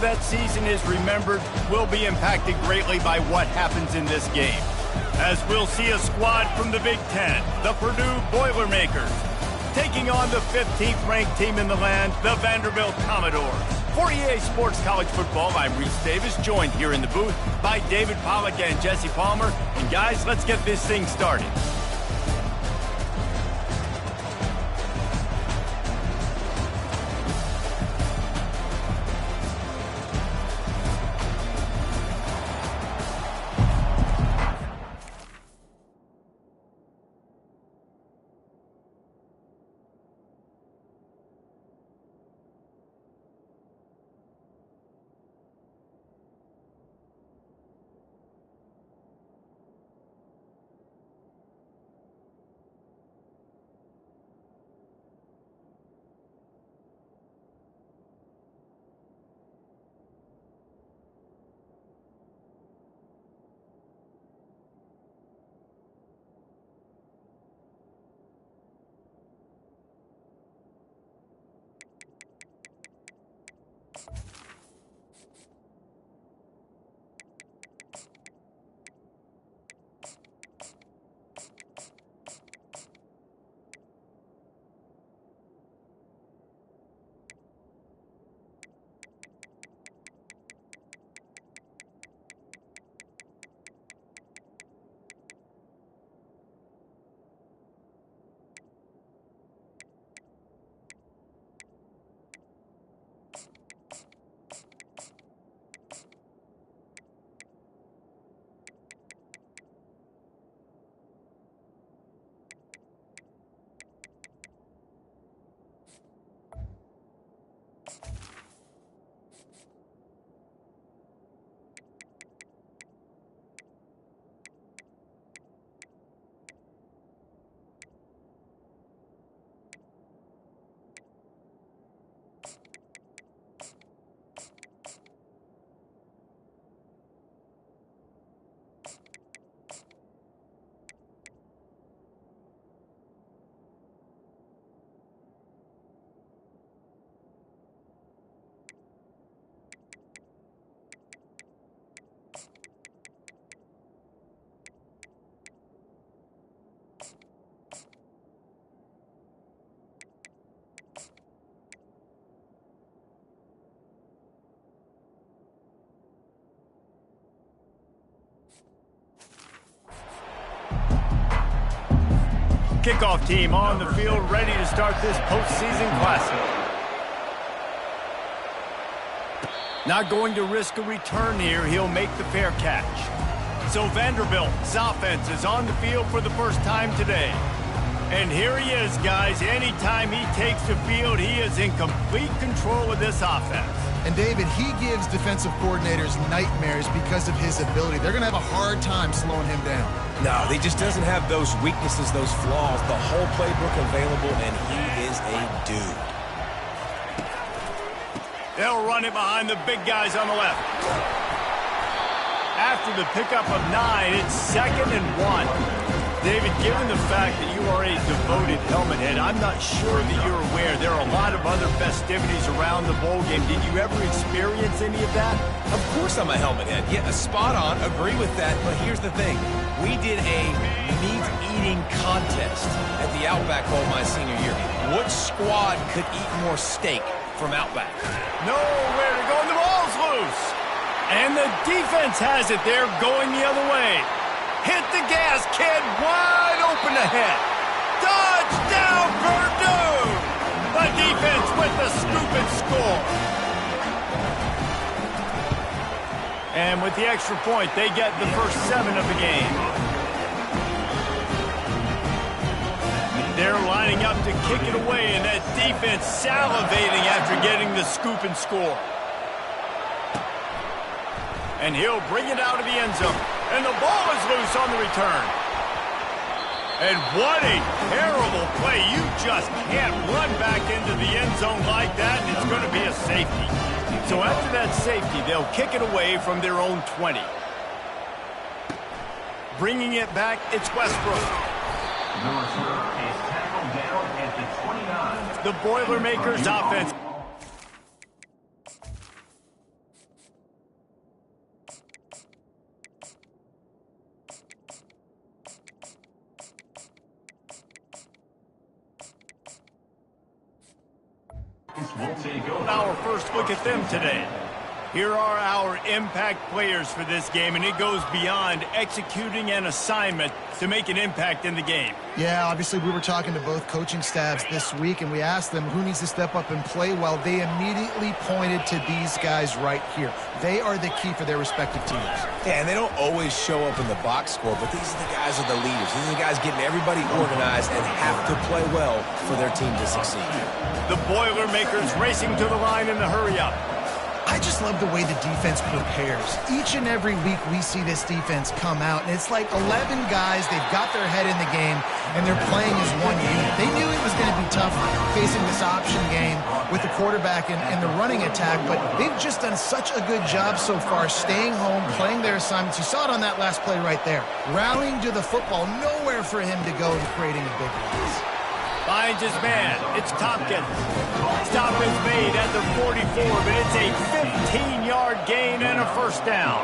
That season is remembered will be impacted greatly by what happens in this game. As we'll see a squad from the Big Ten, the Purdue Boilermakers, taking on the 15th ranked team in the land, the Vanderbilt Commodores. For EA Sports College Football, I'm Reese Davis, joined here in the booth by David Pollack and Jesse Palmer. And guys, let's get this thing started. Kickoff team on the field, ready to start this postseason classic. Not going to risk a return here. He'll make the fair catch. So Vanderbilt's offense is on the field for the first time today. And here he is, guys. Anytime he takes the field, he is in complete control of this offense. And David, he gives defensive coordinators nightmares because of his ability. They're going to have a hard time slowing him down. No, he just doesn't have those weaknesses, those flaws. The whole playbook available, and he is a dude. They'll run it behind the big guys on the left. After the pickup of 9, it's 2nd and 1. David, given the fact that you are a devoted helmet head, I'm not sure that you're aware there are a lot of other festivities around the bowl game. Did you ever experience any of that? Of course I'm a helmet head. Yeah, spot on. Agree with that. But here's the thing. We did a meat-eating contest at the Outback Bowl my senior year. Which squad could eat more steak from Outback? Nowhere to go, and the ball's loose. And the defense has it. They're going the other way. Hit the gas, kid. Wide open ahead. Touchdown, Purdue! The defense with the scoop and score. And with the extra point, they get the first 7 of the game. They're lining up to kick it away, and that defense salivating after getting the scoop and score. And he'll bring it out of the end zone. And the ball is loose on the return. And what a terrible play. You just can't run back into the end zone like that, and it's going to be a safety. So after that safety, they'll kick it away from their own 20. Bringing it back, it's Westbrook. The return is tackled down at the 29. The Boilermakers offense. Our first look at them today. Here are our impact players for this game, and it goes beyond executing an assignment to make an impact in the game. Yeah, obviously we were talking to both coaching staffs this week, and we asked them who needs to step up and play well. They immediately pointed to these guys right here. They are the key for their respective teams. Yeah, and they don't always show up in the box score, but these are the guys who are the leaders. These are the guys getting everybody organized and have to play well for their team to succeed. The Boilermakers racing to the line in the hurry-up. I just love the way the defense prepares. Each and every week we see this defense come out, and it's like 11 guys, they've got their head in the game, and they're playing as one unit. They knew it was going to be tough facing this option game with the quarterback and the running attack, but they've just done such a good job so far staying home, playing their assignments. You saw it on that last play right there. Rallying to the football, nowhere for him to go and creating a big loss. Finds his man. It's Tompkins. Stop is made at the 44, but it's a 15-yard gain and a first down.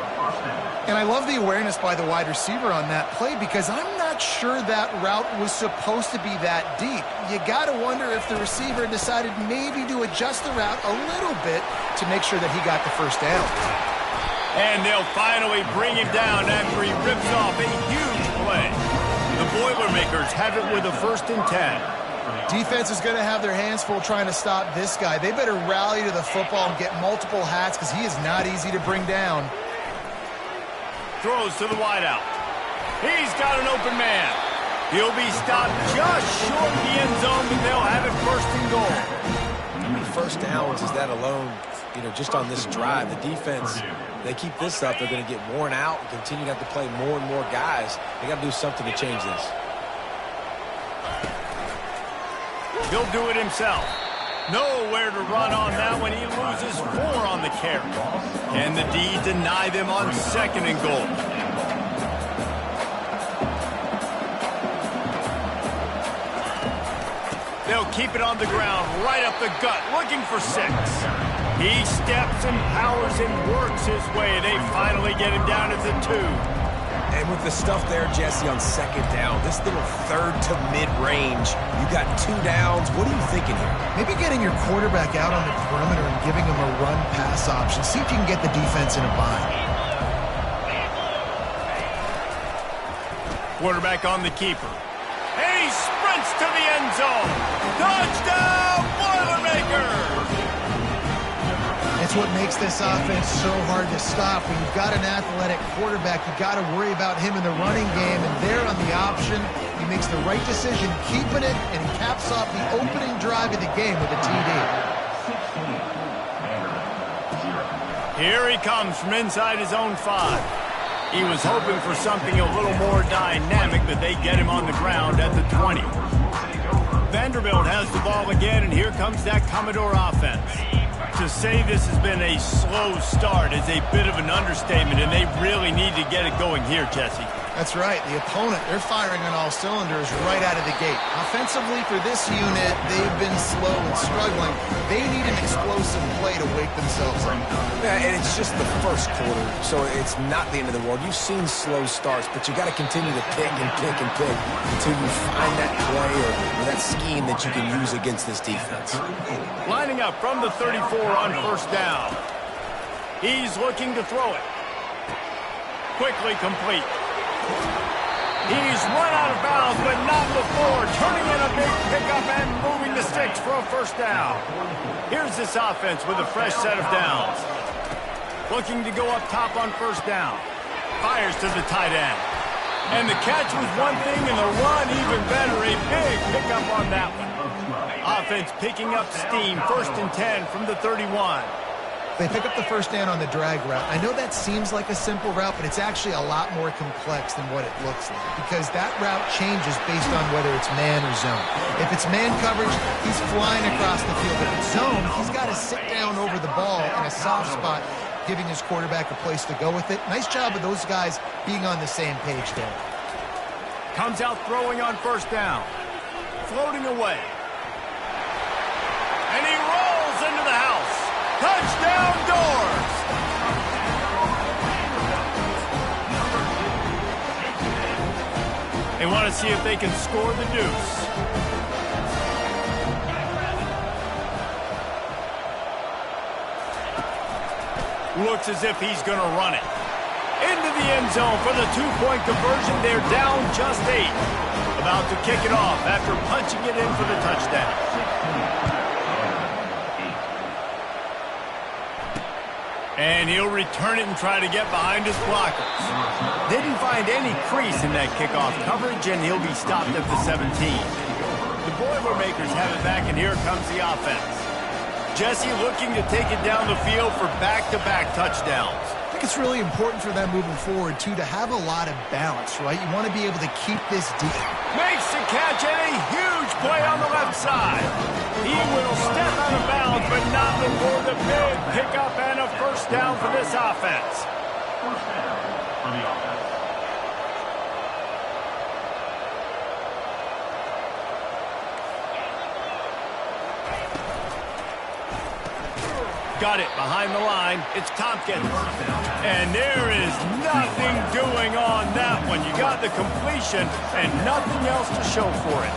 And I love the awareness by the wide receiver on that play because I'm not sure that route was supposed to be that deep. You got to wonder if the receiver decided maybe to adjust the route a little bit to make sure that he got the first down. And they'll finally bring him down after he rips off a huge play. The Boilermakers have it with a 1st and 10. Defense is going to have their hands full trying to stop this guy. They better rally to the football and get multiple hats because he is not easy to bring down. Throws to the wideout. He's got an open man. He'll be stopped just short of the end zone, but they'll have it 1st and goal. How many first downs is that alone, just on this drive? The defense, they keep this up, they're going to get worn out and continue to have to play more and more guys. They got to do something to change this. He'll do it himself. Nowhere to run on that one. He loses 4 on the carry. And the D deny them on 2nd and goal. They'll keep it on the ground, right up the gut, looking for 6. He steps and powers and works his way. They finally get him down at the 2. And with the stuff there, Jesse, on 2nd down, this little 3rd to mid-range, you got 2 downs. What are you thinking here? Maybe getting your quarterback out on the perimeter and giving him a run-pass option. See if you can get the defense in a bind. Quarterback on the keeper. And he sprints to the end zone. Touchdown, Boilermakers! It's what makes this offense so hard to stop. When you've got an athletic quarterback, you've got to worry about him in the running game. And there on the option, he makes the right decision, keeping it, and caps off the opening drive of the game with a TD. Here he comes from inside his own 5. He was hoping for something a little more dynamic, but they get him on the ground at the 20. Vanderbilt has the ball again, and here comes that Commodore offense. To say this has been a slow start is a bit of an understatement, and they really need to get it going here, Jesse. That's right. The opponent, they're firing on all cylinders right out of the gate. Offensively for this unit, they've been slow and struggling. They need an explosive play to wake themselves up. Yeah, and it's just the first quarter, so it's not the end of the world. You've seen slow starts, but you got to continue to pick and pick and pick until you find that play or that scheme that you can use against this defense. Lining up from the 34 on 1st down. He's looking to throw it. Quickly complete. He's run out of bounds, but not before turning in a big pickup and moving the sticks for a 1st down. Here's this offense with a fresh set of downs. Looking to go up top on 1st down. Fires to the tight end. And the catch was one thing, and the run even better. A big pickup on that one. Offense picking up steam. 1st and 10 from the 31. They pick up the 1st down on the drag route. I know that seems like a simple route, but it's actually a lot more complex than what it looks like because that route changes based on whether it's man or zone. If it's man coverage, he's flying across the field. If it's zone, he's got to sit down over the ball in a soft spot, giving his quarterback a place to go with it. Nice job of those guys being on the same page there. Comes out throwing on 1st down. Floating away. And he rolls into the house. Touchdown, Doors! They want to see if they can score the deuce. Looks as if he's going to run it. Into the end zone for the two-point conversion. They're down just 8. About to kick it off after punching it in for the touchdown. And he'll return it and try to get behind his blockers. Didn't find any crease in that kickoff coverage, and he'll be stopped at the 17. The Boilermakers have it back, and here comes the offense. Jesse looking to take it down the field for back-to-back touchdowns. I think it's really important for them moving forward, too, to have a lot of balance, right? You want to be able to keep this deep. Makes the catch and a huge play on the left side. He will step out of bounds, but not before the big pickup and a first down for this offense. First down for the offense. Got it behind the line. It's Tompkins. And there is nothing doing on that one. You got the completion and nothing else to show for it.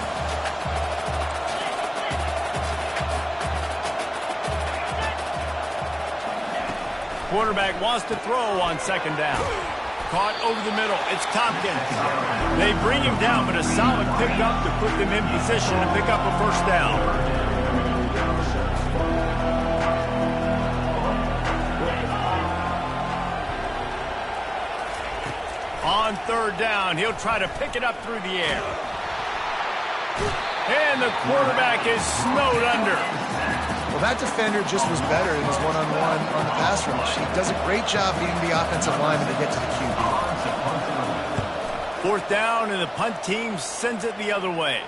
Quarterback wants to throw on second down. Caught over the middle. It's Tompkins. They bring him down, but a solid pickup to put them in position to pick up a first down. On third down, he'll try to pick it up through the air. And the quarterback is snowed under. Well, that defender just was better in his one-on-one on the pass rush. He does a great job being the offensive lineman to get to the QB. Fourth down, and the punt team sends it the other way.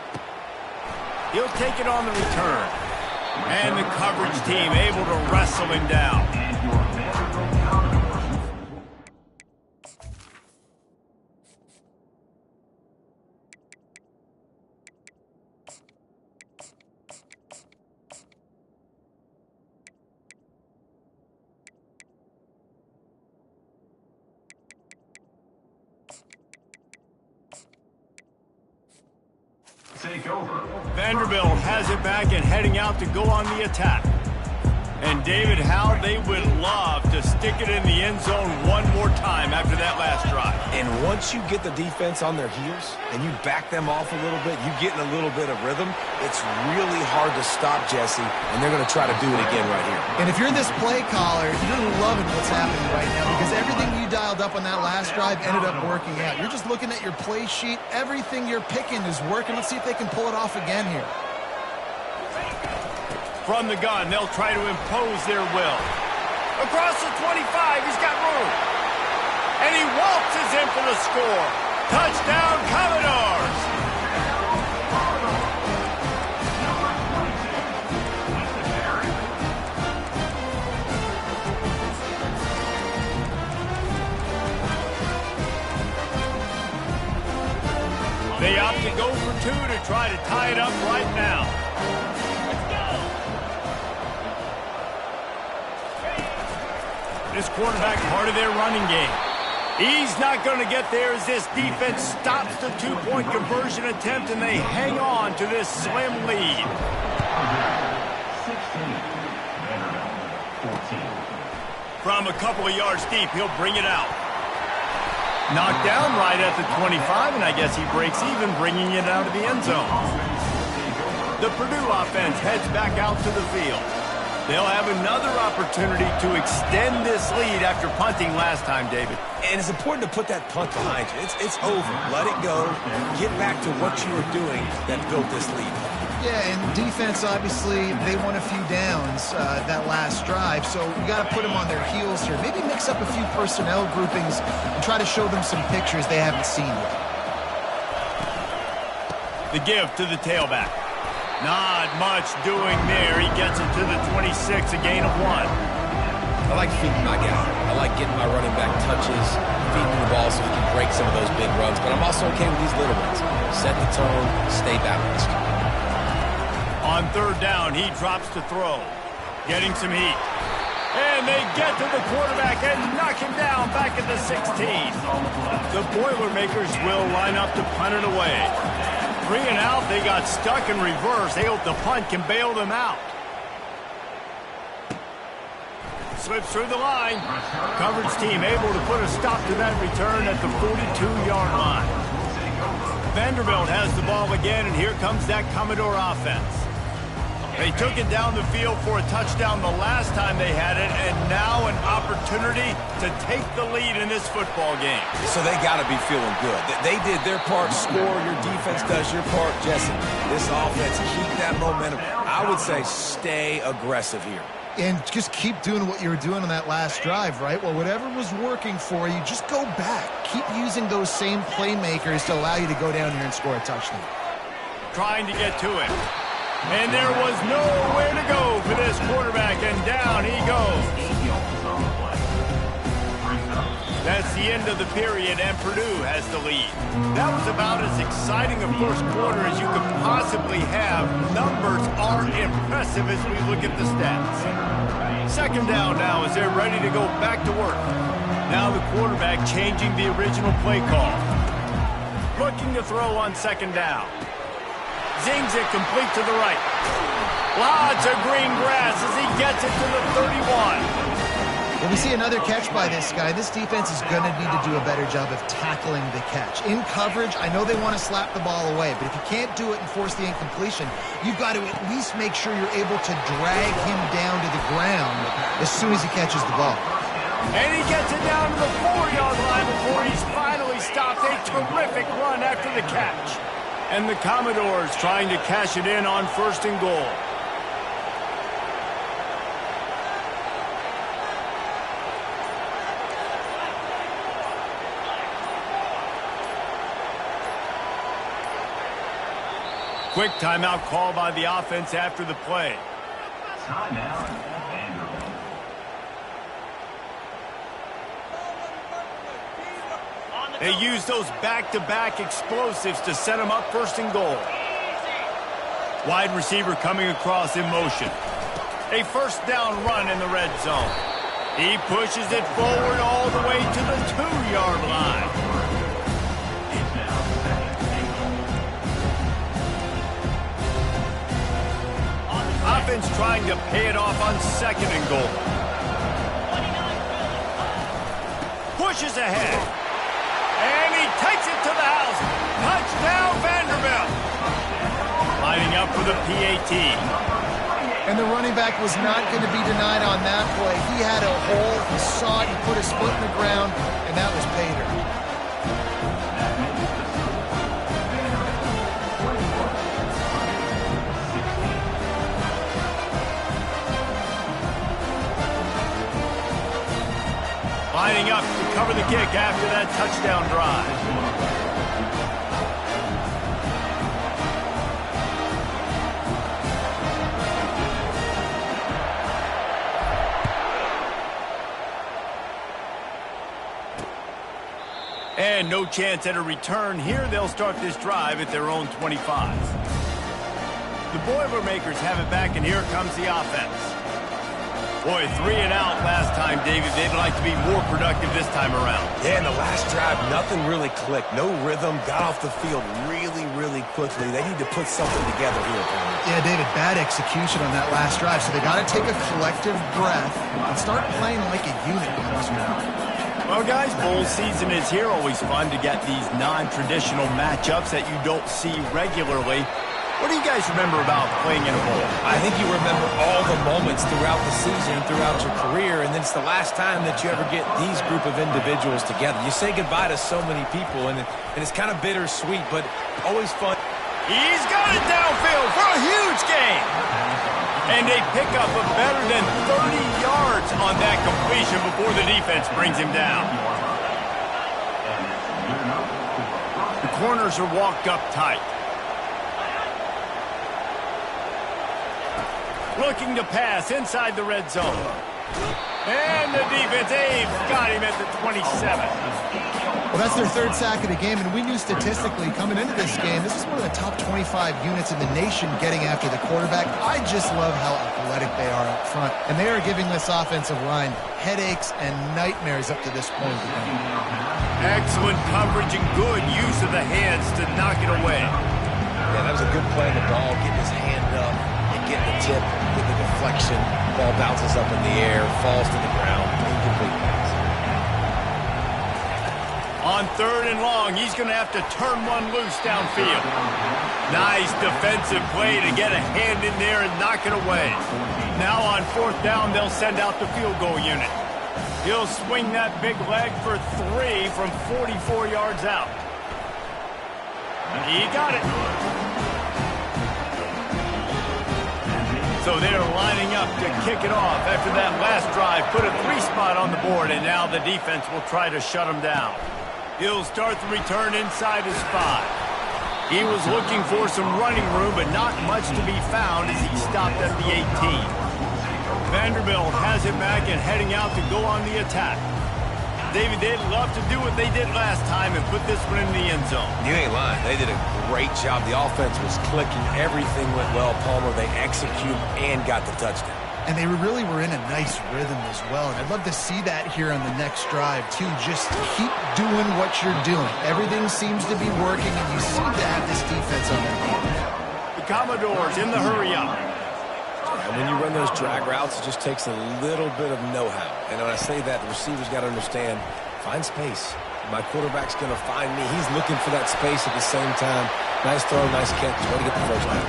He'll take it on the return. And the coverage team able to wrestle him down. Take over. Vanderbilt has it back and heading out to go on the attack. And David, how they would love to stick it in the end zone one more time after that last drive. And once you get the defense on their heels and you back them off a little bit, you get in a little bit of rhythm, it's really hard to stop Jesse, and they're going to try to do it again right here. And if you're this play caller, you're loving what's happening right now because everything you dialed up on that last drive ended up working out. You're just looking at your play sheet. Everything you're picking is working. Let's see if they can pull it off again here. From the gun, they'll try to impose their will. Across the 25, he's got room. And he waltzes in for the score. Touchdown, Commodores! They opt to go for 2 to try to tie it up right now. This quarterback part of their running game. He's not going to get there as this defense stops the two-point conversion attempt and they hang on to this slim lead. 16. Vanderbilt, 14. From a couple of yards deep, he'll bring it out. Knocked down right at the 25, and I guess he breaks even, bringing it out of the end zone. The Purdue offense heads back out to the field. They'll have another opportunity to extend this lead after punting last time, David. And it's important to put that punt behind you. It's over. Let it go. Get back to what you were doing that built this lead. Yeah, and defense, obviously, they won a few downs that last drive, so you got to put them on their heels here. Maybe mix up a few personnel groupings and try to show them some pictures they haven't seen yet. The give to the tailback. Not much doing there. He gets it to the 26, a gain of 1. I like feeding my guy. I like getting my running back touches, feeding the ball so he can break some of those big runs, but I'm also okay with these little ones. Set the tone, stay balanced. On third down, he drops to throw. Getting some heat. And they get to the quarterback and knock him down back at the 16. The Boilermakers will line up to punt it away. 3 and out, they got stuck in reverse. They hope the punt can bail them out. slips through the line. Coverage team able to put a stop to that return at the 42-yard line. Vanderbilt has the ball again, and here comes that Commodore offense. They took it down the field for a touchdown the last time they had it, and now an opportunity to take the lead in this football game. So they got to be feeling good. They did their part, score. Your defense does your part, Jesse. This offense, keep that momentum. I would say stay aggressive here. And just keep doing what you were doing on that last drive, right? Well, whatever was working for you, just go back. Keep using those same playmakers to allow you to go down here and score a touchdown. Trying to get to it. And there was nowhere to go for this quarterback, and down he goes. That's the end of the period, and Purdue has the lead. That was about as exciting a first quarter as you could possibly have. Numbers are impressive as we look at the stats. Second down now as they're ready to go back to work. Now the quarterback changing the original play call. Looking to throw on second down. Zings it complete to the right. Lots of green grass as he gets it to the 31. When we see another catch by this guy, this defense is going to need to do a better job of tackling the catch. In coverage, I know they want to slap the ball away, but if you can't do it and force the incompletion, you've got to at least make sure you're able to drag him down to the ground as soon as he catches the ball. And he gets it down to the 4-yard line before he's finally stopped. A terrific run after the catch. And the Commodores trying to cash it in on first and goal. Quick timeout call by the offense after the play. Timeout, Vanderbilt. They use those back-to-back explosives to set them up first and goal. Wide receiver coming across in motion. A first down run in the red zone. He pushes it forward all the way to the 2-yard line. Offense trying to pay it off on second and goal. Pushes ahead. And he takes it to the house. Touchdown, Vanderbilt. Lining up for the PAT. And the running back was not going to be denied on that play. He had a hole. He saw it. He put his foot in the ground, and that was pay dirt. Lining up to cover the kick after that touchdown drive. And no chance at a return here. They'll start this drive at their own 25. The Boilermakers have it back, and here comes the offense. Boy, 3 and out last time, David. They'd like to be more productive this time around. Yeah, in the last drive, nothing really clicked. No rhythm, got off the field really quickly. They need to put something together here. Yeah, David, bad execution on that last drive, so they got to take a collective breath and start playing like a unit on this one. Well, guys, bowl season is here. Always fun to get these non-traditional matchups that you don't see regularly. What do you guys remember about playing in a bowl? I think you remember all the moments throughout the season, throughout your career, and then it's the last time that you ever get these group of individuals together. You say goodbye to so many people, and it's kind of bittersweet, but always fun. He's got it downfield for a huge gain. And a pickup of better than 30 yards on that completion before the defense brings him down. The corners are walked up tight. Looking to pass inside the red zone. And the defense, they've got him at the 27. Well, that's their third sack of the game, and we knew statistically coming into this game, this is one of the top 25 units in the nation getting after the quarterback. I just love how athletic they are up front, and they are giving this offensive line headaches and nightmares up to this point. Excellent coverage and good use of the hands to knock it away. Yeah, that was a good play on the ball, getting his hand up and getting the tip, getting the deflection. Ball bounces up in the air, falls to the ground. Incomplete pass. On 3rd and long, he's going to have to turn one loose downfield. Nice defensive play to get a hand in there and knock it away. Now on 4th down, they'll send out the field goal unit. He'll swing that big leg for 3 from 44 yards out. He got it. So they're lining up to kick it off after that last drive. Put a 3 spot on the board, and now the defense will try to shut him down. He'll start the return inside his 5. He was looking for some running room, but not much to be found as he stopped at the 18. Vanderbilt has it back and heading out to go on the attack. David, they'd love to do what they did last time and put this one in the end zone. You ain't lying. They did a great job. The offense was clicking. Everything went well. Palmer, they executed and got the touchdown. And they really were in a nice rhythm as well. And I'd love to see that here on the next drive, too. Just keep doing what you're doing. Everything seems to be working, and you seem to have this defense on their feet. The Commodores in the hurry-up. And when you run those drag routes, it just takes a little bit of know-how. And when I say that, the receivers got to understand, find space. My quarterback's going to find me. He's looking for that space at the same time. Nice throw, nice catch. Way to get the first down.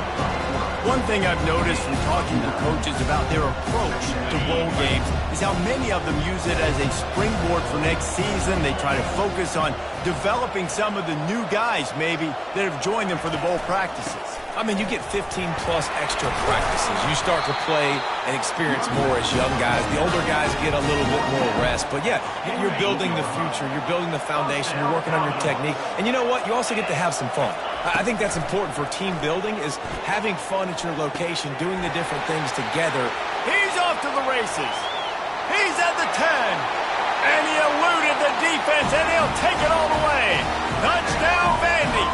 One thing I've noticed from talking to coaches about their approach to bowl games is how many of them use it as a springboard for next season. They try to focus on developing some of the new guys, maybe, that have joined them for the bowl practices. I mean, you get 15-plus extra practices. You start to play and experience more as young guys. The older guys get a little bit more rest. But, yeah, you're building the future. You're building the foundation. You're working on your technique. And you know what? You also get to have some fun. I think that's important for team building is having fun at your location, doing the different things together. He's off to the races. He's at the 10. And he eluded the defense, and he'll take it all the way. Touchdown, Vandy.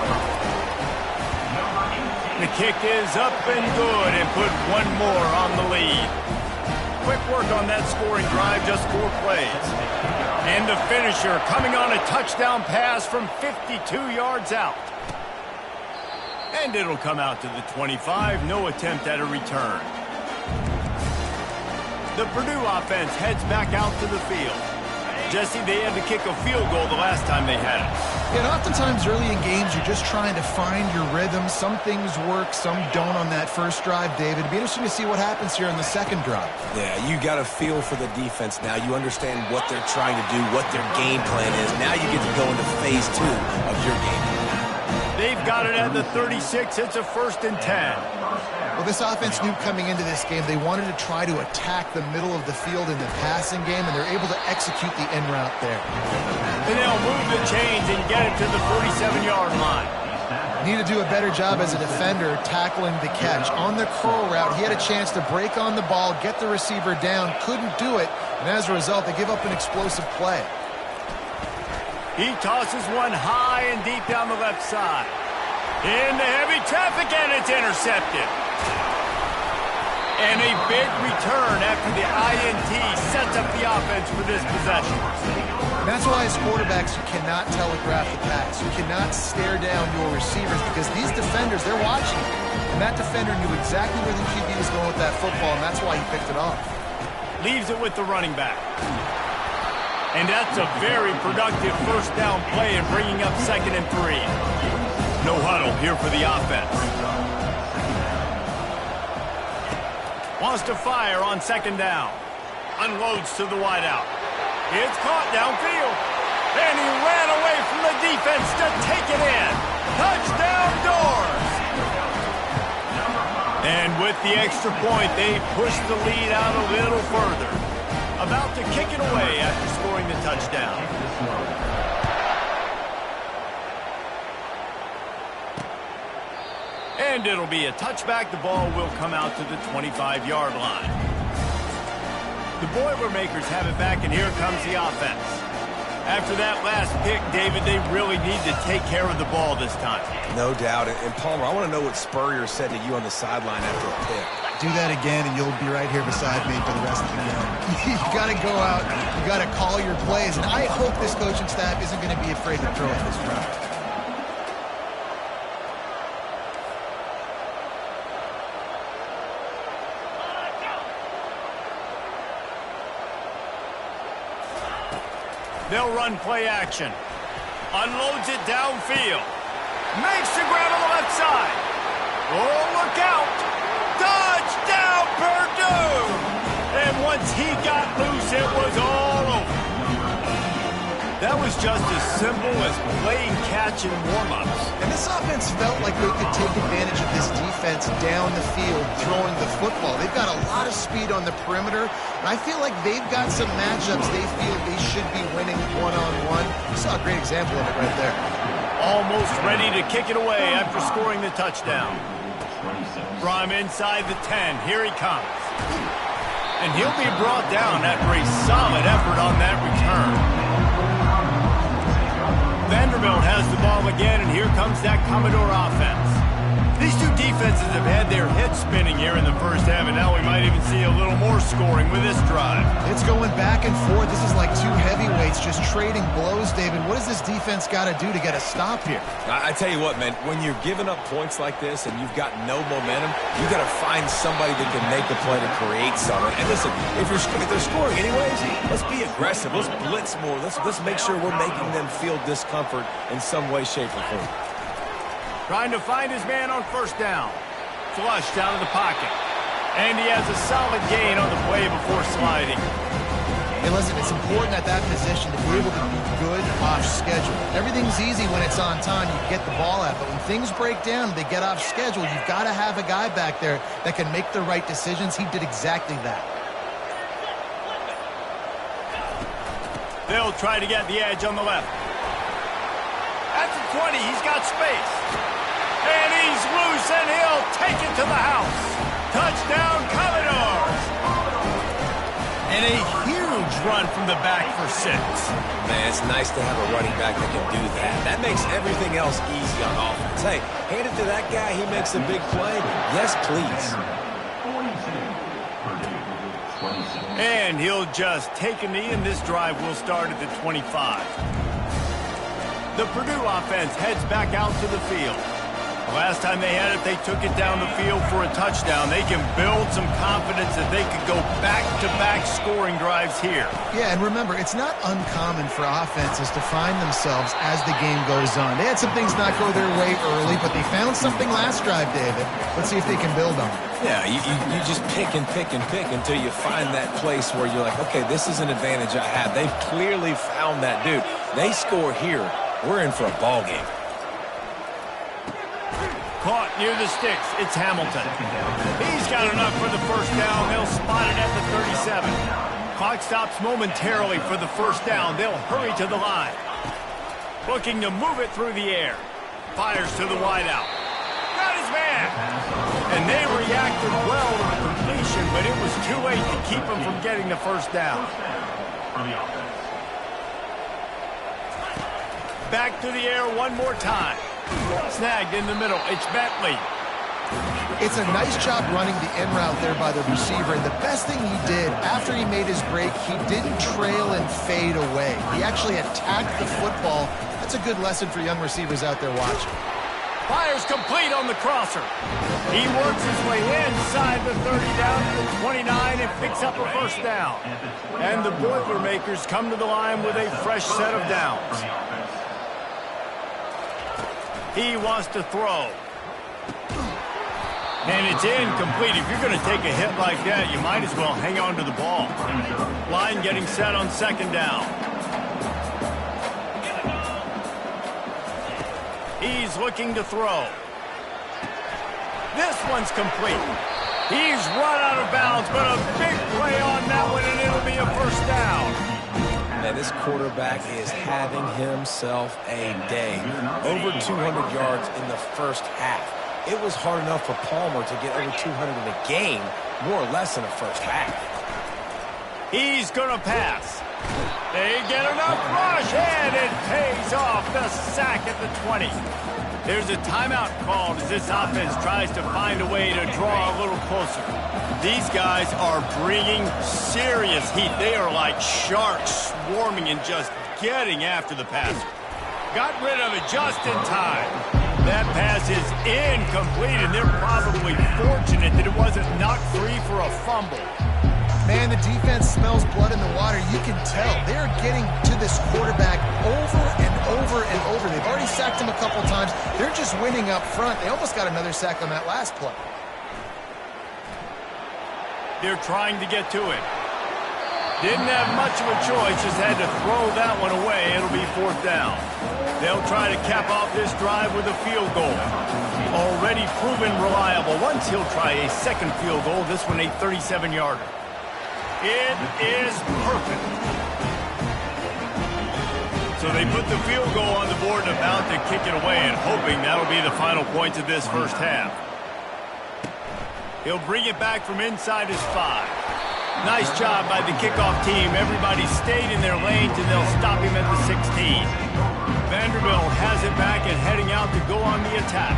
The kick is up and good and put one more on the lead. Quick work on that scoring drive, just 4 plays. And the finisher coming on a touchdown pass from 52 yards out. And it'll come out to the 25. No attempt at a return. The Purdue offense heads back out to the field. Jesse, they had to kick a field goal the last time they had it. And oftentimes early in games, you're just trying to find your rhythm. Some things work, some don't on that first drive, David. It'd be interesting to see what happens here on the second drive. Yeah, you got a feel for the defense now. You understand what they're trying to do, what their game plan is. Now you get to go into phase 2 of your game. They've got it at the 36. It's a 1st and 10. Well, this offense knew coming into this game they wanted to try to attack the middle of the field in the passing game, and they're able to execute the end route there. And they'll move the chains and get it to the 47-yard line. Need to do a better job as a defender tackling the catch. On the curl route, he had a chance to break on the ball, get the receiver down, couldn't do it, and as a result, they give up an explosive play. He tosses one high and deep down the left side. Into heavy traffic, and it's intercepted. And a big return after the INT sets up the offense for this possession. And that's why as quarterbacks, you cannot telegraph the pass. You cannot stare down your receivers because these defenders, they're watching. And that defender knew exactly where the QB was going with that football, and that's why he picked it off. Leaves it with the running back. And that's a very productive first down play and bringing up 2nd and 3. No huddle here for the offense. Wants to fire on 2nd down. Unloads to the wideout. It's caught downfield. And he ran away from the defense to take it in. Touchdown, Doors! And with the extra point, they push the lead out a little further. About to kick it away after scoring the touchdown. And it'll be a touchback. The ball will come out to the 25-yard line. The Boilermakers have it back, and here comes the offense. After that last pick, David, they really need to take care of the ball this time. No doubt. And Palmer, I want to know what Spurrier said to you on the sideline after a pick. Do that again, and you'll be right here beside me for the rest of the game. You got to go out. You got to call your plays. And I hope this coaching staff isn't going to be afraid to throw it this drive. They'll run play action. Unloads it downfield. Makes the grab on the left side. Oh, look out. Touchdown, Purdue! And once he got loose, it was all over. That was just as simple as playing catch and warm-ups. And this offense felt like they could take advantage of this defense down the field, throwing the football. They've got a lot of speed on the perimeter, and I feel like they've got some matchups they feel they should be winning one-on-one. You saw a great example of it right there. Almost ready to kick it away after scoring the touchdown. From inside the 10, here he comes. And he'll be brought down after a solid effort on that return. Vanderbilt has the ball again, and here comes that Commodore offense. These two defenses have had their heads spinning here in the first half, and now we might even see a little more scoring with this drive. It's going back and forth. This is like two heavyweights just trading blows, David. What does this defense got to do to get a stop here? I tell you what, man, when you're giving up points like this and you've got no momentum, you got to find somebody that can make a play to create something. And listen, if they're scoring anyways, let's be aggressive. Let's blitz more. Let's make sure we're making them feel discomfort in some way, shape, or form. Trying to find his man on first down. Flush down in the pocket. And he has a solid gain on the play before sliding. Hey, listen, it's important at that position to be able to be good off schedule. Everything's easy when it's on time. You get the ball out. But when things break down, they get off schedule. You've got to have a guy back there that can make the right decisions. He did exactly that. They'll try to get the edge on the left. At the 20, he's got space. And he's loose, and he'll take it to the house. Touchdown, Commodores! And a huge run from the back for 6. Man, it's nice to have a running back that can do that. That makes everything else easy on offense. Hey, hand it to that guy, he makes a big play. Yes, please. And he'll just take a knee, and this drive will start at the 25. The Purdue offense heads back out to the field. Last time they had it, they took it down the field for a touchdown. They can build some confidence that they could go back-to-back scoring drives here. Yeah, and remember, it's not uncommon for offenses to find themselves as the game goes on. They had some things not go their way early, but they found something last drive, David. Let's see if they can build on it. Yeah, you just pick and pick and pick until you find that place where you're like, okay, this is an advantage I have. They've clearly found that, dude. They score here, we're in for a ball game. Caught near the sticks. It's Hamilton. He's got enough for the first down. They'll spot it at the 37. Clock stops momentarily for the first down. They'll hurry to the line. Looking to move it through the air. Fires to the wideout. Got his man. And they reacted well to the completion, but it was too late to keep him from getting the first down. Back to the air one more time. Snagged in the middle. It's Bentley. It's a nice job running the in route there by the receiver. And the best thing he did after he made his break, he didn't trail and fade away. He actually attacked the football. That's a good lesson for young receivers out there watching. Fires complete on the crosser. He works his way inside the 30 down to the 29 and picks up a first down. And the Boilermakers come to the line with a fresh set of downs. He wants to throw. And it's incomplete. If you're going to take a hit like that, you might as well hang on to the ball. Line getting set on second down. He's looking to throw. This one's complete. He's run out of bounds, but a big play on that one, and it'll be a first down. Man, this quarterback is having himself a day. Over 200 yards in the first half. It was hard enough for Palmer to get over 200 in a game, more or less in the first half. He's going to pass. They get enough rush, and it pays off the sack at the 20. There's a timeout called as this offense tries to find a way to draw a little closer. These guys are bringing serious heat. They are like sharks swarming and just getting after the passer. Got rid of it just in time. That pass is incomplete, and they're probably fortunate that it wasn't knocked free for a fumble. Man, the defense smells blood in the water. You can tell. They're getting to to this quarterback over and over and over. They've already sacked him a couple times. They're just winning up front. They almost got another sack on that last play. They're trying to get to it. Didn't have much of a choice, just had to throw that one away. It'll be 4th down. They'll try to cap off this drive with a field goal. Already proven reliable. Once he'll try a second field goal, this one a 37-yarder. It is perfect. So they put the field goal on the board and about to kick it away, and hoping that'll be the final points of this first half. He'll bring it back from inside his 5. Nice job by the kickoff team. Everybody stayed in their lanes, and they'll stop him at the 16. Vanderbilt has it back and heading out to go on the attack.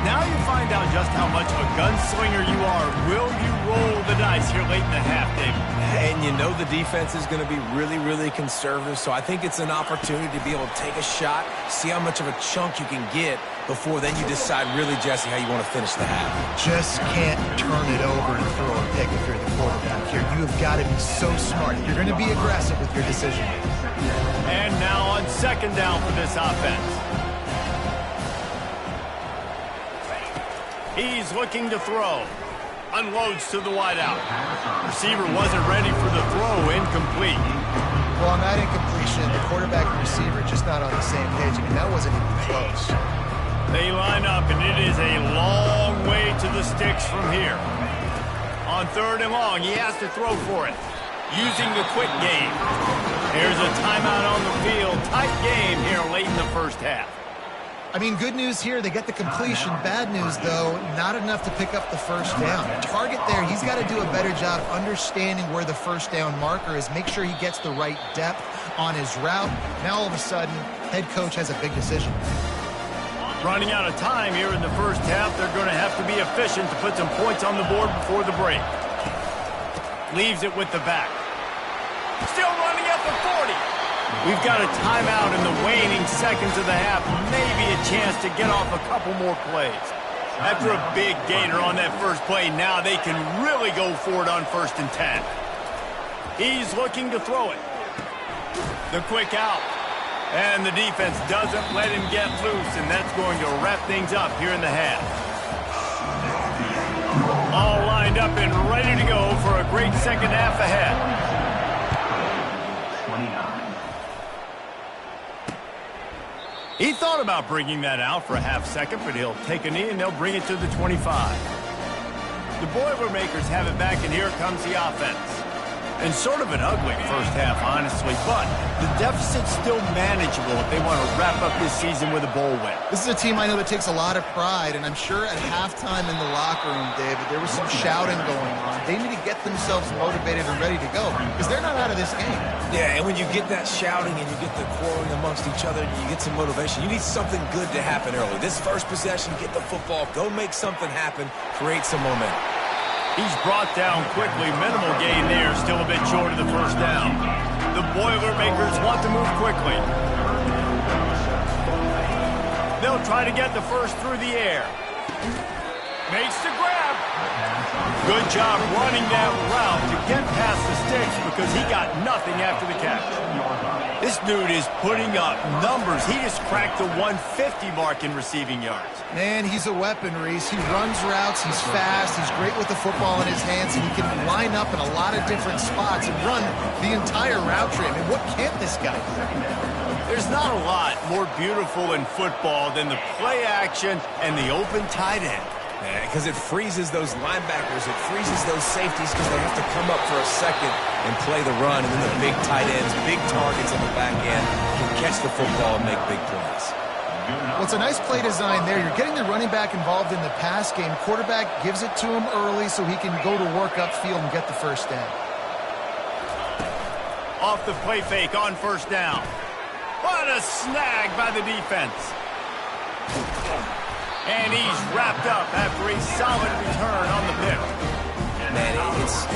Now you find out just how much of a gunslinger you are. Will you roll the dice here late in the half, David? And you know the defense is going to be really, really conservative, so I think it's an opportunity to be able to take a shot, see how much of a chunk you can get before then you decide really, Jesse, how you want to finish the half. Just can't turn it over and throw a pick if you're the quarterback here. You have got to be so smart. You're going to be aggressive with your decision. And now on 2nd down for this offense. He's looking to throw. Unloads to the wideout. Receiver wasn't ready for the throw. Incomplete. Well, on that incompletion, the quarterback and receiver just not on the same page. I mean, that wasn't even close. They line up, and it is a long way to the sticks from here. On 3rd and long, he has to throw for it. Using the quick game. Here's a timeout on the field. Tight game here late in the first half. I mean, good news here, they get the completion. Bad news, though, not enough to pick up the first down. Target there, he's got to do a better job understanding where the first down marker is, make sure he gets the right depth on his route. Now, all of a sudden, head coach has a big decision. Running out of time here in the first half, they're going to have to be efficient to put some points on the board before the break. Leaves it with the back. Still running at the 40. We've got a timeout in the waning seconds of the half. Maybe a chance to get off a couple more plays. After a big gainer on that first play, now they can really go for it on 1st and 10. He's looking to throw it. The quick out. And the defense doesn't let him get loose, and that's going to wrap things up here in the half. All lined up and ready to go for a great second half ahead. 29. He thought about bringing that out for a half second, but he'll take a knee and they'll bring it to the 25. The Boilermakers have it back, and here comes the offense. And sort of an ugly first half, honestly, but the deficit's still manageable if they want to wrap up this season with a bowl win. This is a team I know that takes a lot of pride, and I'm sure at halftime in the locker room, David, there was some shouting going on. They need to get themselves motivated and ready to go, because they're not out of this game. Yeah, and when you get that shouting and you get the quarreling amongst each other and you get some motivation, you need something good to happen early. This first possession, get the football, go make something happen, create some momentum. He's brought down quickly. Minimal gain there. Still a bit short of the first down. The Boilermakers want to move quickly. They'll try to get the first through the air. Makes the grab. Good job running that route to get past the sticks because he got nothing after the catch. This dude is putting up numbers. He just cracked the 150 mark in receiving yards. Man, he's a weapon, Reese. He runs routes, he's fast, he's great with the football in his hands, and he can line up in a lot of different spots and run the entire route tree. I mean, what can't this guy do? There's not a lot more beautiful in football than the play action and the open tight end. Because it freezes those linebackers, it freezes those safeties because they have to come up for a second and play the run, and then the big tight ends, big targets on the back end can catch the football and make big plays. Well, it's a nice play design there. You're getting the running back involved in the pass game. Quarterback gives it to him early so he can go to work upfield and get the first down. Off the play fake on first down. What a snag by the defense. And he's wrapped up after a solid return on the pick. Man,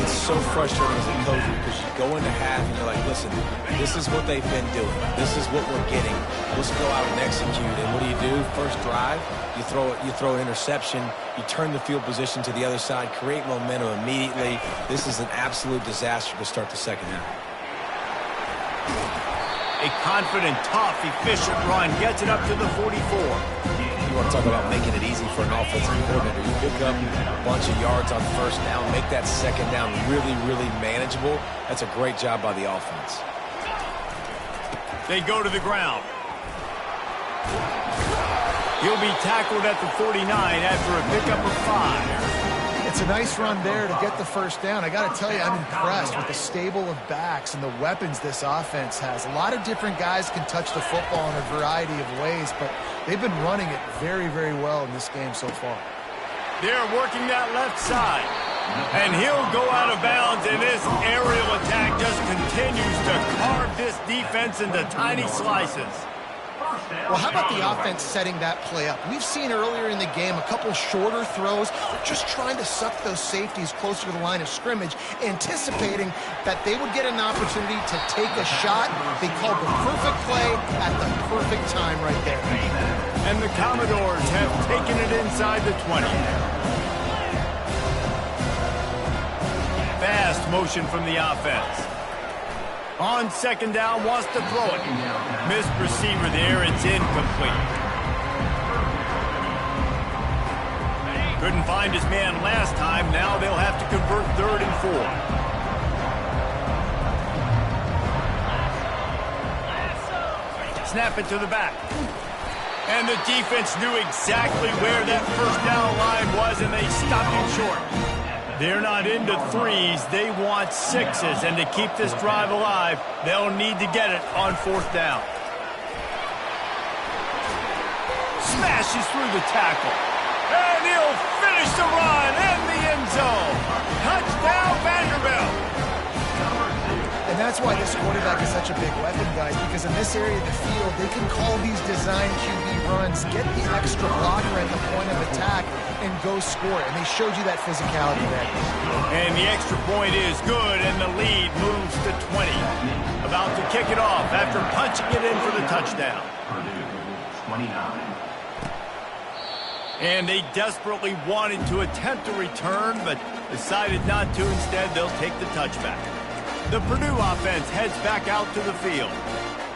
it's so frustrating as a coach because you go into half and you're like, listen, this is what they've been doing. This is what we're getting. Let's go out and execute. And what do? First drive, you throw an interception, you turn the field position to the other side, create momentum immediately. This is an absolute disaster to start the second half. A confident, tough, efficient run gets it up to the 44. You want to talk about making it easy for an offensive coordinator. You pick up a bunch of yards on first down, make that second down really, really manageable. That's a great job by the offense. They go to the ground. He'll be tackled at the 49 after a pickup of 5. It's a nice run there to get the first down. I got to tell you, I'm impressed with the stable of backs and the weapons this offense has. A lot of different guys can touch the football in a variety of ways, but they've been running it very, very well in this game so far. They're working that left side. And he'll go out of bounds, and this aerial attack just continues to carve this defense into tiny slices. Well, how about the offense setting that play up? We've seen earlier in the game a couple shorter throws, just trying to suck those safeties closer to the line of scrimmage, anticipating that they would get an opportunity to take a shot. They called the perfect play at the perfect time right there. And the Commodores have taken it inside the 20. Fast motion from the offense. On second down, wants to throw it. Missed receiver there, it's incomplete. Couldn't find his man last time, now they'll have to convert 3rd and 4. Snap it to the back. And the defense knew exactly where that first down line was, and they stopped him short. They're not into 3s, they want 6s, and to keep this drive alive, they'll need to get it on 4th down. Smashes through the tackle, and he'll finish the run in the end zone. Touchdown, Vanderbilt. And that's why this quarterback is such a big weapon, guys, because in this area of the field, they can call these design QB runs, get the extra blocker at the point of attack, and go score. And they showed you that physicality there. And the extra point is good, and the lead moves to 20. About to kick it off after punching it in for the touchdown. Purdue, 29. And they desperately wanted to attempt a return, but decided not to. Instead, they'll take the touchback. The Purdue offense heads back out to the field.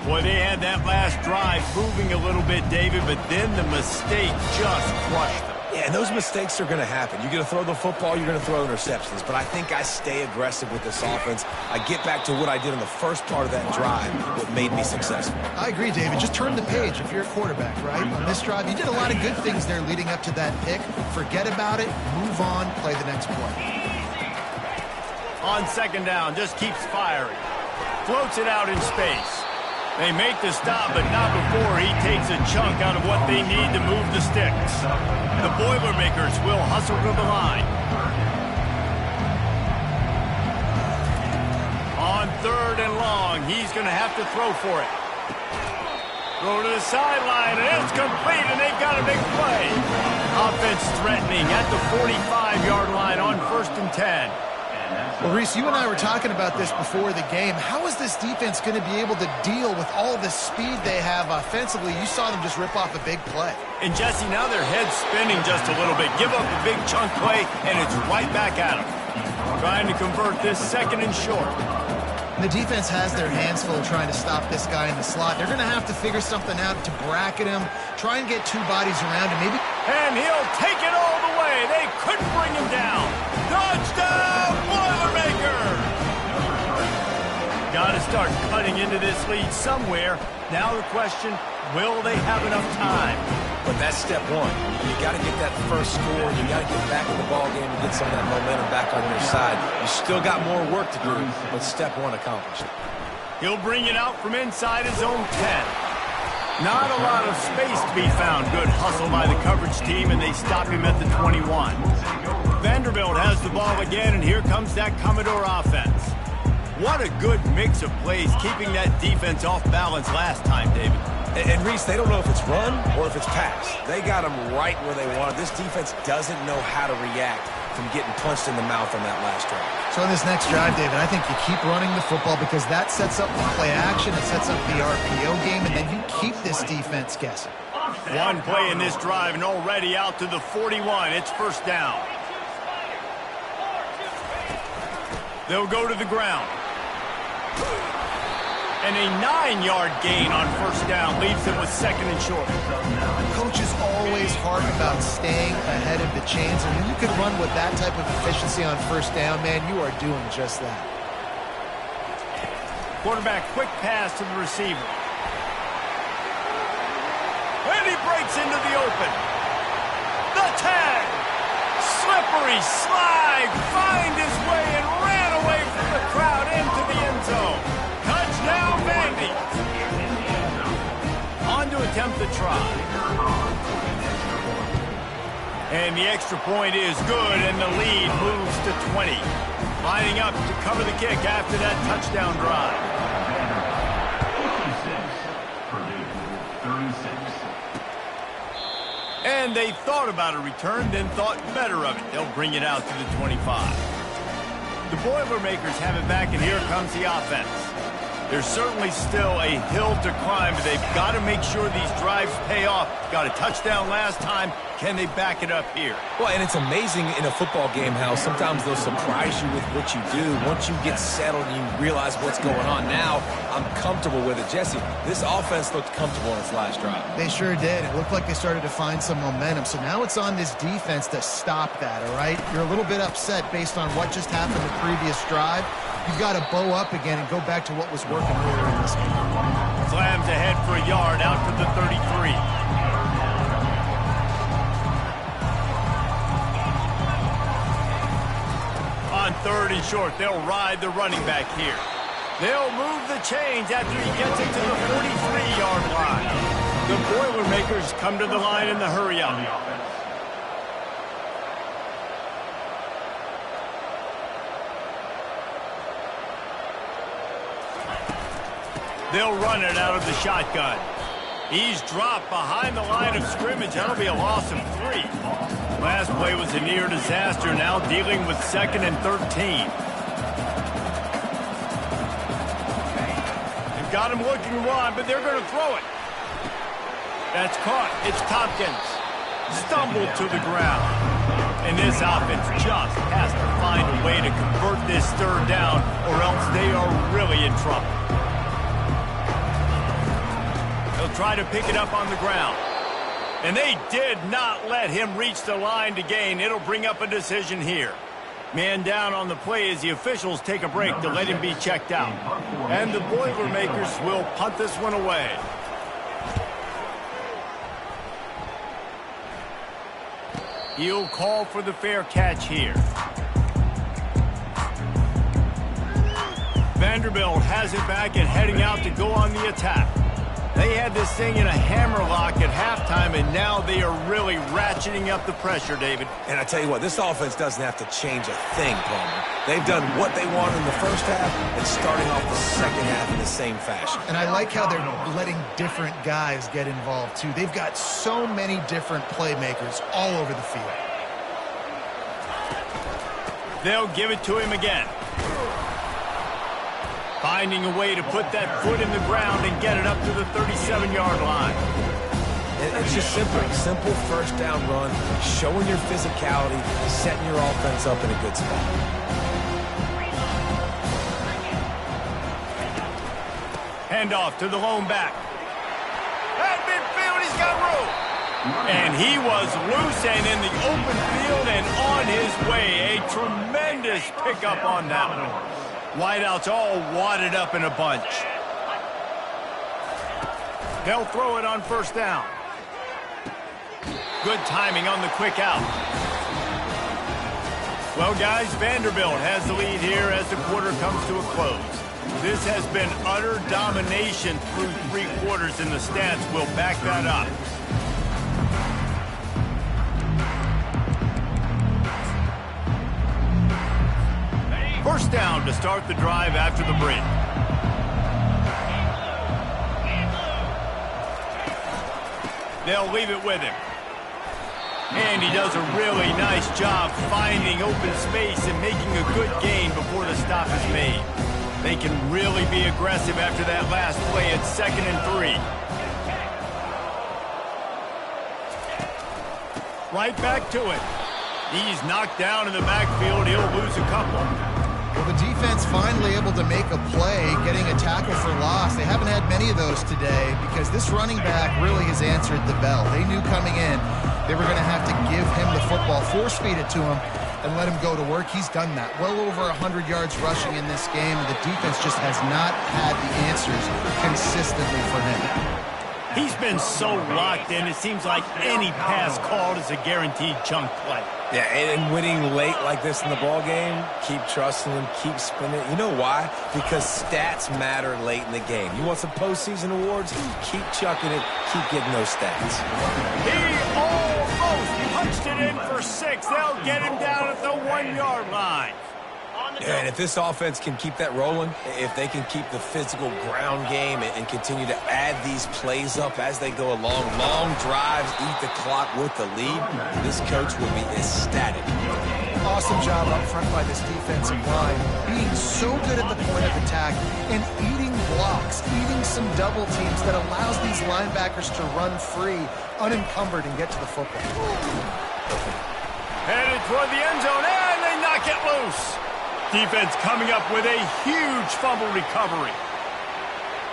Boy, they had that last drive moving a little bit, David, but then the mistake just crushed them. Yeah, and those mistakes are going to happen. You're going to throw the football, you're going to throw interceptions. But I think I stay aggressive with this offense. I get back to what I did in the first part of that drive, what made me successful. I agree, David. Just turn the page if you're a quarterback, right? On this drive, you did a lot of good things there leading up to that pick. Forget about it, move on, play the next play. On second down, just keeps firing. Floats it out in space. They make the stop, but not before he takes a chunk out of what they need to move the sticks. The Boilermakers will hustle to the line. On 3rd and long, he's going to have to throw for it. Throw to the sideline, and it's complete, and they've got a big play. Offense threatening at the 45-yard line on 1st and 10. Well, Reese, you and I were talking about this before the game. How is this defense going to be able to deal with all the speed they have offensively? You saw them just rip off a big play. And, Jesse, now their head's spinning just a little bit. Give up a big chunk play, and it's right back at them. Trying to convert this 2nd and short. The defense has their hands full trying to stop this guy in the slot. They're going to have to figure something out to bracket him, try and get 2 bodies around him, maybe. And he'll take it all the way. They couldn't bring him down. Touchdown, Boilermakers! Got to start cutting into this lead somewhere. Now the question, will they have enough time? But that's step one. You got to get that first score. You got to get back in the ball game and get some of that momentum back on your side. You still got more work to do, but step one accomplished. He'll bring it out from inside his own 10. Not a lot of space to be found. Good hustle by the coverage team, and they stop him at the 21. Vanderbilt has the ball again, and here comes that Commodore offense. What a good mix of plays, keeping that defense off balance last time, David. And Reese, they don't know if it's run or if it's pass. They got them right where they want it. This defense doesn't know how to react from getting punched in the mouth on that last drive. So in this next drive, David, I think you keep running the football because that sets up the play action, it sets up the RPO game, and then you keep this defense guessing. One play in this drive, and already out to the 41. It's 1st down. They'll go to the ground. And a 9-yard gain on first down leaves them with second and short. Coach is always hard about staying ahead of the chains, and when you can run with that type of efficiency on first down, man, you are doing just that. Quarterback quick pass to the receiver. And he breaks into the open. The tag. Slippery slide. Find his way and ran away from the crowd into the end zone. Touchdown, Vandy. On to attempt the try. And the extra point is good, and the lead moves to 20. Lining up to cover the kick after that touchdown drive. 36. And they thought about a return, then thought better of it. They'll bring it out to the 25. The Boilermakers have it back, and here comes the offense. There's certainly still a hill to climb, but they've got to make sure these drives pay off. Got a touchdown last time. Can they back it up here? Well, and it's amazing in a football game how sometimes they'll surprise you with what you do. Once you get settled and you realize what's going on, now I'm comfortable with it. Jesse, this offense looked comfortable in its last drive. They sure did. It looked like they started to find some momentum. So now it's on this defense to stop that, all right? You're a little bit upset based on what just happened the previous drive. You've got to bow up again and go back to what was working earlier in this game. Slams ahead for a yard out to the 33. On third and short, they'll ride the running back here. They'll move the chains after he gets it to the 43-yard line. The Boilermakers come to the line in the hurry-up. They'll run it out of the shotgun. He's dropped behind the line of scrimmage. That'll be a loss of 3. Last play was a near disaster, now dealing with 2nd and 13. They've got him looking to run, but they're going to throw it. That's caught. It's Tompkins. Stumbled to the ground. And this offense just has to find a way to convert this third down, or else they are really in trouble. They'll try to pick it up on the ground. And they did not let him reach the line to gain. It'll bring up a decision here. Man down on the play as the officials take a break to let him be checked out. And the Boilermakers will punt this one away. He'll call for the fair catch here. Vanderbilt has it back and heading out to go on the attack. They had this thing in a hammerlock at halftime, and now they are really ratcheting up the pressure, David. And I tell you what, this offense doesn't have to change a thing, Palmer. They've done what they wanted in the first half and starting off the second half in the same fashion. And I like how they're letting different guys get involved, too. They've got so many different playmakers all over the field. They'll give it to him again. Finding a way to put that foot in the ground and get it up to the 37-yard line. It's just simple first down run, showing your physicality, setting your offense up in a good spot. Handoff to the lone back. At midfield, he's got room. And he was loose and in the open field and on his way. A tremendous pickup on that one. Wideouts all wadded up in a bunch. They'll throw it on first down. Good timing on the quick out. Well, guys, Vanderbilt has the lead here as the quarter comes to a close. This has been utter domination through 3 quarters, and the stats will back that up. First down to start the drive after the break. They'll leave it with him. And he does a really nice job finding open space and making a good gain before the stop is made. They can really be aggressive after that last play at 2nd and 3. Right back to it. He's knocked down in the backfield. He'll lose a couple. Well, the defense defense finally able to make a play, getting a tackle for loss. They haven't had many of those today because this running back really has answered the bell. They knew coming in they were going to have to give him the football, force-feed it to him, and let him go to work. He's done that. Well over 100 yards rushing in this game. The defense just has not had the answers consistently for him. He's been so locked in, it seems like any pass called is a guaranteed chunk play. Yeah, and winning late like this in the ball game, keep trusting him, keep spinning. You know why? Because stats matter late in the game. You want some postseason awards? Keep chucking it, keep getting those stats. He almost punched it in for 6. They'll get him down at the 1-yard line. Yeah, and if this offense can keep that rolling, if they can keep the physical ground game and continue to add these plays up as they go along, long drives, eat the clock with the lead, this coach will be ecstatic. Awesome job up front by this defensive line, being so good at the point of attack and eating blocks, eating some double teams that allows these linebackers to run free, unencumbered, and get to the football. Headed toward the end zone, and they knock it loose. Defense coming up with a huge fumble recovery.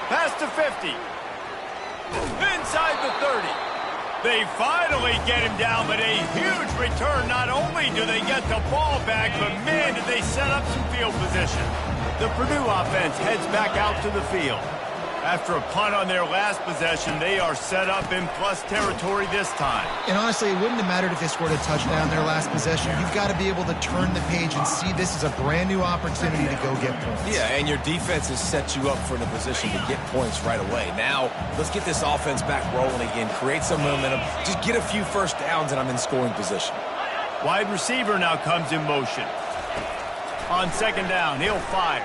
Pass to 50. Inside the 30. They finally get him down, but a huge return. Not only do they get the ball back, but man, did they set up some field position. The Purdue offense heads back out to the field. After a punt on their last possession, they are set up in plus territory this time. And honestly, it wouldn't have mattered if they scored a touchdown their last possession. You've got to be able to turn the page and see this as a brand new opportunity to go get points. Yeah, and your defense has set you up for the position to get points right away. Now, let's get this offense back rolling again, create some momentum, just get a few first downs, and I'm in scoring position. Wide receiver now comes in motion. On second down, he'll fire.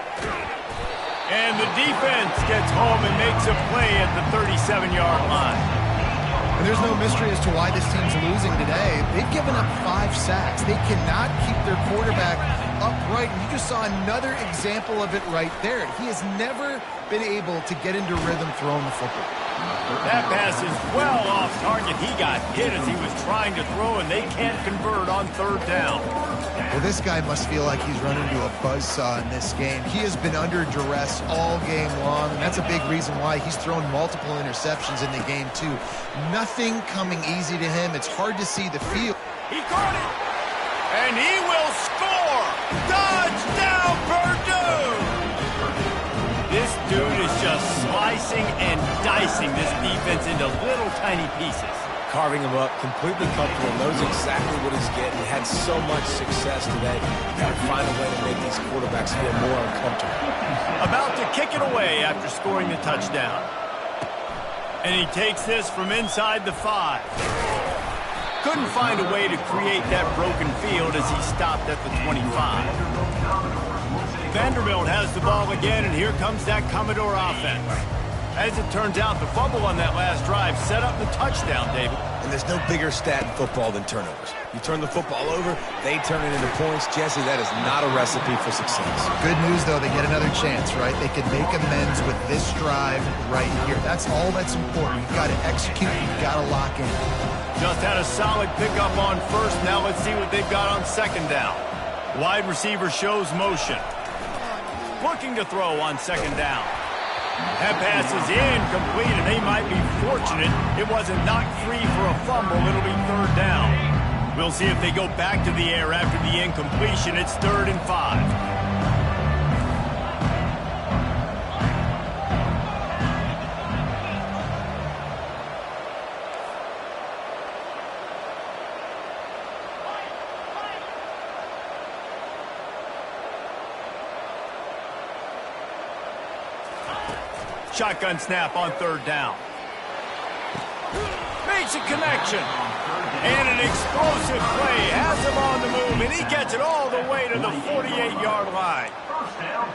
And the defense gets home and makes a play at the 37-yard line. And there's no mystery as to why this team's losing today. They've given up 5 sacks. They cannot keep their quarterback upright. And you just saw another example of it right there. He has never been able to get into rhythm throwing the football. That pass is well off target. He got hit as he was trying to throw, and they can't convert on third down. Well, this guy must feel like he's run into a buzzsaw in this game. He has been under duress all game long, and that's a big reason why he's thrown multiple interceptions in the game, too. Nothing coming easy to him. It's hard to see the field. He caught it, and he will score! Touchdown, Purdue! This dude is just slicing and dicing this defense into little tiny pieces. Carving him up, completely comfortable, knows exactly what he's getting, had so much success today. Got to find a way to make these quarterbacks feel more uncomfortable. About to kick it away after scoring the touchdown. And he takes this from inside the 5. Couldn't find a way to create that broken field as he stopped at the 25. Vanderbilt has the ball again, and here comes that Commodore offense. As it turns out, the fumble on that last drive set up the touchdown, David. And there's no bigger stat in football than turnovers. You turn the football over, they turn it into points. Jesse, that is not a recipe for success. Good news, though, they get another chance, right? They can make amends with this drive right here. That's all that's important. You've got to execute. You've got to lock in. Just had a solid pickup on first. Now let's see what they've got on second down. Wide receiver shows motion. Looking to throw on second down. That pass is incomplete, and they might be fortunate it wasn't knocked free for a fumble. It'll be third down. We'll see if they go back to the air after the incompletion. It's 3rd and 5. Shotgun snap on third down. Makes a connection. And an explosive play. Has him on the move, and he gets it all the way to the 48-yard line.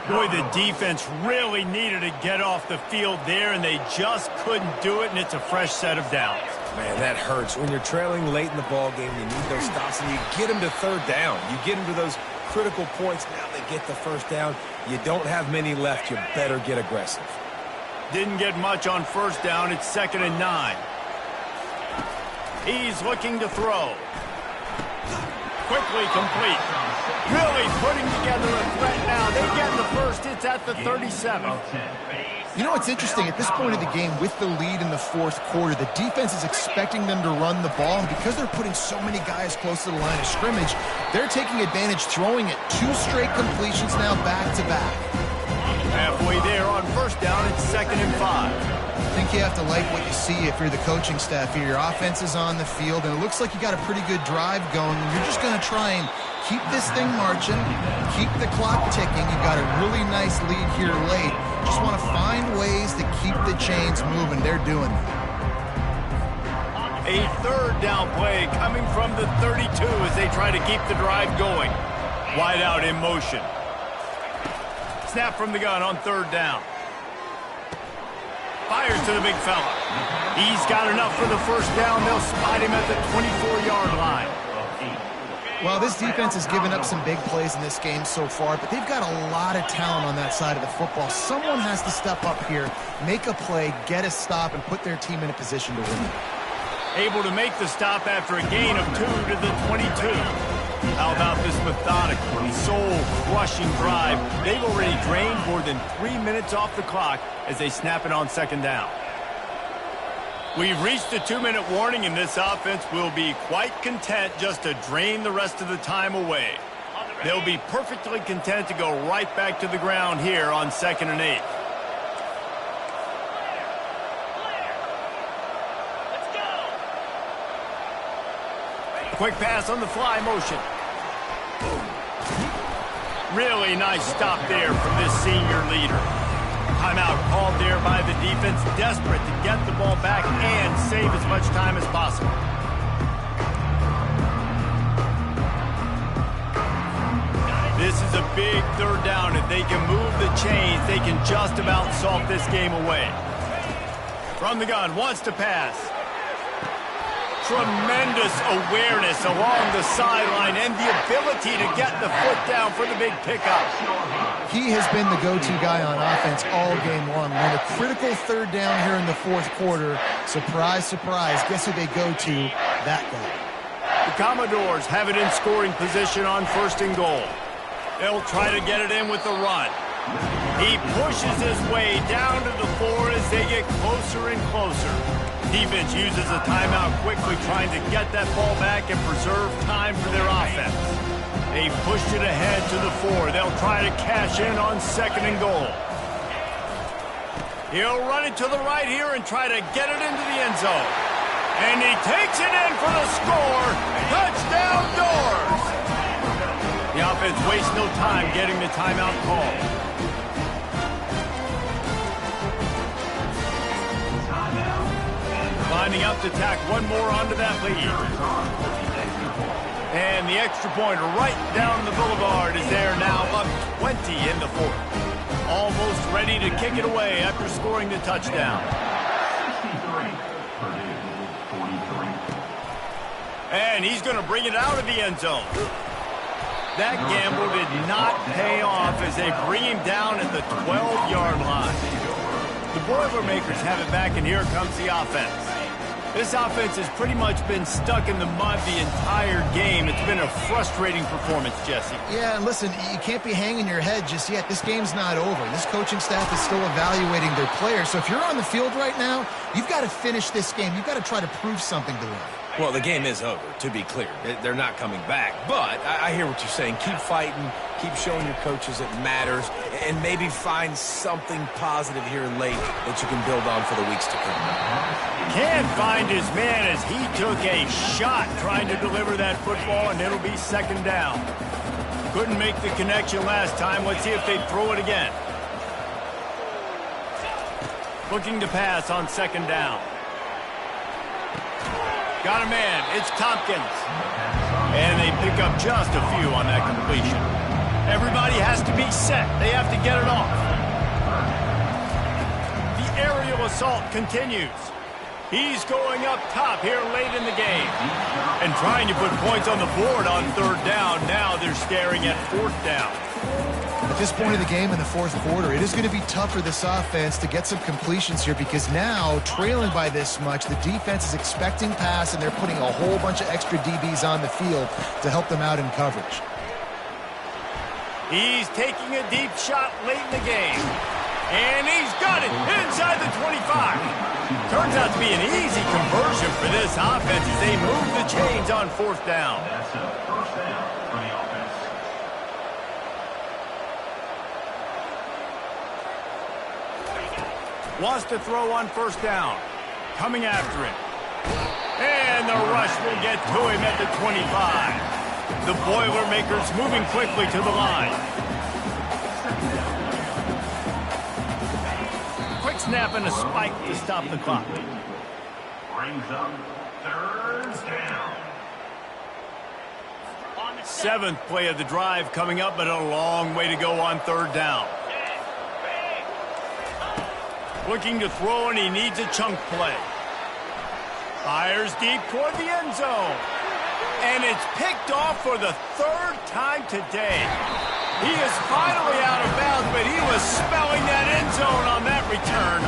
Boy, the defense really needed to get off the field there, and they just couldn't do it, and it's a fresh set of downs. Man, that hurts. When you're trailing late in the ball game, you need those stops, and you get them to third down. You get them to those critical points. Now they get the first down. You don't have many left. You better get aggressive. Didn't get much on first down. It's 2nd and 9. He's looking to throw. Quickly complete. Really putting together a threat now. They get the first. It's at the 37. You know what's interesting? At this point of the game, with the lead in the fourth quarter, the defense is expecting them to run the ball, and because they're putting so many guys close to the line of scrimmage, they're taking advantage, throwing it 2 straight completions now back-to-back. Halfway there on first down, it's 2nd and 5. I think you have to like what you see if you're the coaching staff here. Your offense is on the field, and it looks like you got a pretty good drive going. You're just going to try and keep this thing marching, keep the clock ticking. You've got a really nice lead here late. Just want to find ways to keep the chains moving. They're doing it. A 3rd down play coming from the 32 as they try to keep the drive going. Wide out in motion. Snap from the gun on 3rd down. Fires to the big fella. He's got enough for the first down. They'll spot him at the 24-yard line. Well, this defense has given up some big plays in this game so far, but they've got a lot of talent on that side of the football. Someone has to step up here, make a play, get a stop, and put their team in a position to win. Able to make the stop after a gain of 2 to the 22. How about this methodical, soul-crushing drive? They've already drained more than 3 minutes off the clock as they snap it on 2nd down. We've reached the 2-minute warning, and this offense will be quite content just to drain the rest of the time away. They'll be perfectly content to go right back to the ground here on 2nd and 8. Quick pass on the fly motion. Really nice stop there from this senior leader. Timeout called there by the defense, desperate to get the ball back and save as much time as possible. This is a big 3rd down. If they can move the chains, they can just about salt this game away. From the gun, wants to pass. Tremendous awareness along the sideline and the ability to get the foot down for the big pickup. He has been the go-to guy on offense all game long. When a critical 3rd down here in the fourth quarter, surprise, surprise, guess who they go to? That guy. The Commodores have it in scoring position on 1st and goal. They'll try to get it in with the run. He pushes his way down to the 4 as they get closer and closer. Defense uses a timeout quickly, trying to get that ball back and preserve time for their offense. They pushed it ahead to the 4. They'll try to cash in on 2nd and goal. He'll run it to the right here and try to get it into the end zone. And he takes it in for the score. Touchdown, Doors! The offense wastes no time getting the timeout call. Lining up to tack one more onto that lead. And the extra point right down the boulevard is there now, up 20 in the 4th. Almost ready to kick it away after scoring the touchdown. 63, Purdue, 43. And he's going to bring it out of the end zone. That gamble did not pay off as they bring him down at the 12-yard line. The Boilermakers have it back, and here comes the offense. This offense has pretty much been stuck in the mud the entire game. It's been a frustrating performance, Jesse. Yeah, and listen, you can't be hanging your head just yet. This game's not over. This coaching staff is still evaluating their players. So if you're on the field right now, you've got to finish this game. You've got to try to prove something to them. Well, the game is over, to be clear. They're not coming back. But I hear what you're saying. Keep fighting. Keep showing your coaches it matters. And maybe find something positive here late that you can build on for the weeks to come. Can't find his man as he took a shot trying to deliver that football, and it'll be 2nd down. Couldn't make the connection last time. Let's see if they throw it again. Looking to pass on 2nd down. Got a man. It's Tompkins. And they pick up just a few on that completion. Everybody has to be set. They have to get it off. The aerial assault continues. He's going up top here late in the game. And trying to put points on the board on 3rd down. Now they're staring at 4th down. At this point of the game in the fourth quarter, it is going to be tough for this offense to get some completions here because now, trailing by this much, the defense is expecting pass, and they're putting a whole bunch of extra DBs on the field to help them out in coverage. He's taking a deep shot late in the game. And he's got it inside the 25. Turns out to be an easy conversion for this offense as they move the chains on 4th down. That's a first down for the offense. Wants to throw on 1st down. Coming after it. And the rush will get to him at the 25. The Boilermakers moving quickly to the line. Quick snap and a spike to stop the clock. Brings up 3rd down. 7th play of the drive coming up, but a long way to go on 3rd down. Looking to throw, and he needs a chunk play. Fires deep toward the end zone. And it's picked off for the 3rd time today. He is finally out of bounds, but he was spelling that end zone on that return.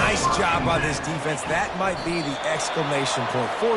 Nice job by this defense. That might be the exclamation point for